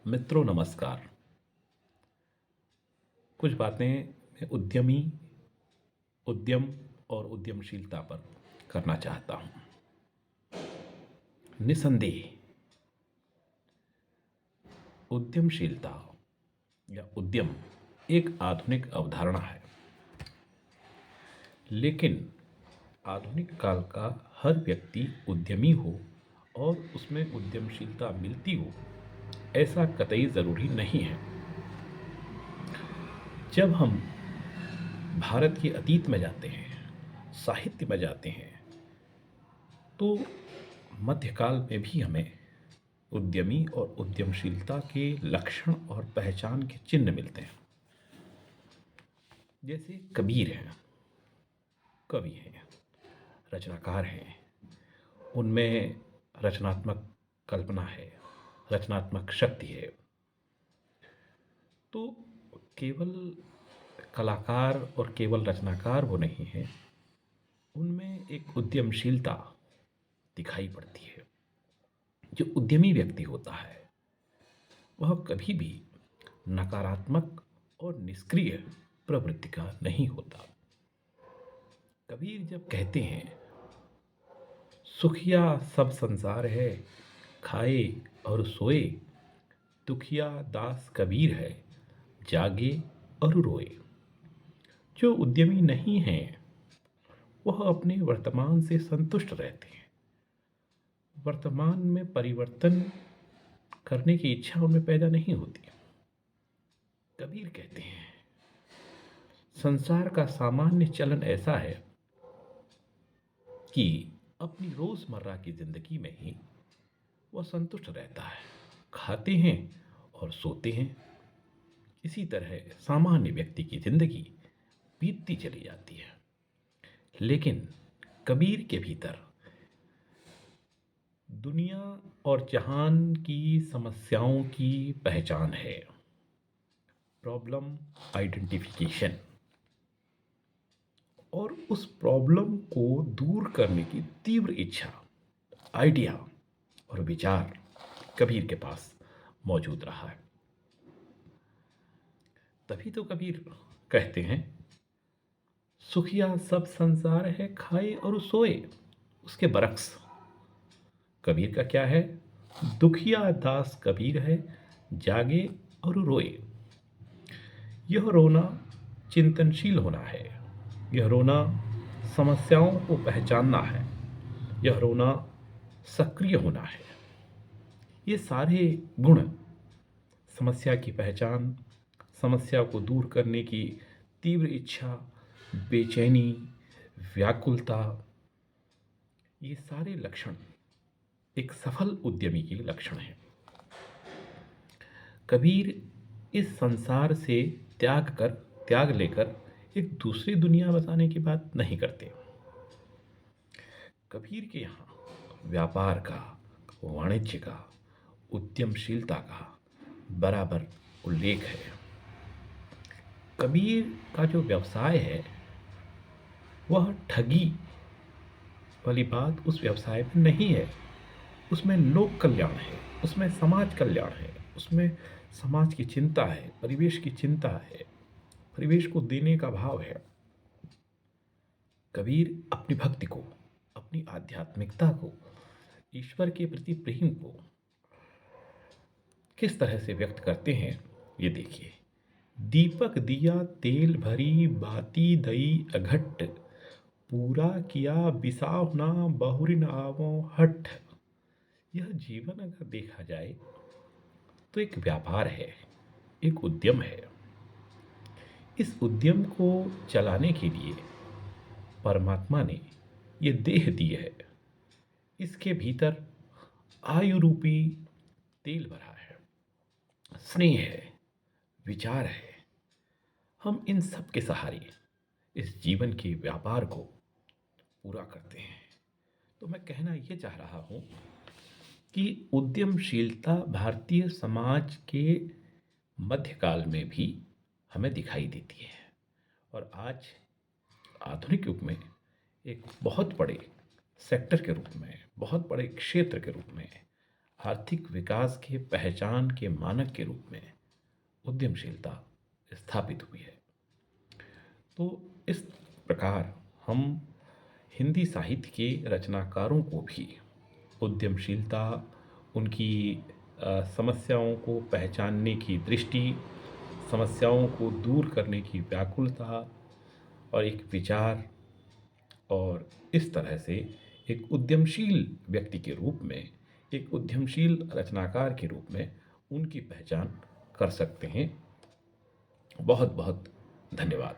मित्रों नमस्कार। कुछ बातें मैं उद्यम और उद्यमशीलता पर करना चाहता हूँ। निसंदेह उद्यमशीलता या उद्यम एक आधुनिक अवधारणा है, लेकिन आधुनिक काल का हर व्यक्ति उद्यमी हो और उसमें उद्यमशीलता मिलती हो, ऐसा कतई ज़रूरी नहीं है। जब हम भारत के अतीत में जाते हैं, साहित्य में जाते हैं, तो मध्यकाल में भी हमें उद्यमी और उद्यमशीलता के लक्षण और पहचान के चिन्ह मिलते हैं। जैसे कबीर हैं, कवि हैं, रचनाकार हैं, उनमें रचनात्मक कल्पना है, रचनात्मक शक्ति है। तो केवल कलाकार और केवल रचनाकार वो नहीं हैं, उनमें एक उद्यमशीलता दिखाई पड़ती है। जो उद्यमी व्यक्ति होता है वह कभी भी नकारात्मक और निष्क्रिय प्रवृत्ति का नहीं होता। कबीर जब कहते हैं, सुखिया सब संसार है, खाए और सोए, दुखिया दास कबीर है, जागे और रोए। जो उद्यमी नहीं हैं वह अपने वर्तमान से संतुष्ट रहते हैं। वर्तमान में परिवर्तन करने की इच्छा उनमें पैदा नहीं होती। कबीर कहते हैं, संसार का सामान्य चलन ऐसा है कि अपनी रोजमर्रा की जिंदगी में ही वह संतुष्ट रहता है। खाते हैं और सोते हैं। इसी तरह सामान्य व्यक्ति की जिंदगी बीतती चली जाती है। लेकिन कबीर के भीतर दुनिया और जहान की समस्याओं की पहचान है, प्रॉब्लम आइडेंटिफिकेशन, और उस प्रॉब्लम को दूर करने की तीव्र इच्छा, आइडिया और विचार कबीर के पास मौजूद रहा है। तभी तो कबीर कहते हैं, सुखिया सब संसार है, खाए और सोए। उसके बरक्स कबीर का क्या है? दुखिया दास कबीर है, जागे और रोए। यह रोना चिंतनशील होना है। यह रोना समस्याओं को पहचानना है। यह रोना सक्रिय होना है। ये सारे गुण, समस्या की पहचान, समस्या को दूर करने की तीव्र इच्छा, बेचैनी, व्याकुलता, ये सारे लक्षण एक सफल उद्यमी के लक्षण हैं। कबीर इस संसार से त्याग लेकर एक दूसरी दुनिया बसाने की बात नहीं करते। कबीर के यहाँ व्यापार का, वाणिज्य का, उद्यमशीलता का बराबर उल्लेख है। कबीर का जो व्यवसाय है वह ठगी वाली बात उस व्यवसाय में नहीं है। उसमें लोक कल्याण है, उसमें समाज कल्याण है, उसमें समाज की चिंता है, परिवेश की चिंता है, परिवेश को देने का भाव है। कबीर अपनी भक्ति को, अपनी आध्यात्मिकता को, ईश्वर के प्रति प्रेम को किस तरह से व्यक्त करते हैं, ये देखिए। दीपक दिया तेल भरी, बाती दई अघट, पूरा किया बिसाह ना, बहुरिन आवो हठ। यह जीवन अगर देखा जाए तो एक व्यापार है, एक उद्यम है। इस उद्यम को चलाने के लिए परमात्मा ने ये देह दी है। इसके भीतर आयु रूपी तेल भरा है, स्नेह है, विचार है। हम इन सब के सहारे इस जीवन के व्यापार को पूरा करते हैं। तो मैं कहना ये चाह रहा हूँ कि उद्यमशीलता भारतीय समाज के मध्यकाल में भी हमें दिखाई देती है, और आज आधुनिक युग में एक बहुत बड़े सेक्टर के रूप में, बहुत बड़े क्षेत्र के रूप में आर्थिक विकास के पहचान के मानक के रूप में उद्यमशीलता स्थापित हुई है। तो इस प्रकार हम हिंदी साहित्य के रचनाकारों को भी उद्यमशीलता, उनकी समस्याओं को पहचानने की दृष्टि, समस्याओं को दूर करने की व्याकुलता और एक विचार, और इस तरह से एक उद्यमशील व्यक्ति के रूप में, एक उद्यमशील रचनाकार के रूप में उनकी पहचान कर सकते हैं। बहुत बहुत धन्यवाद।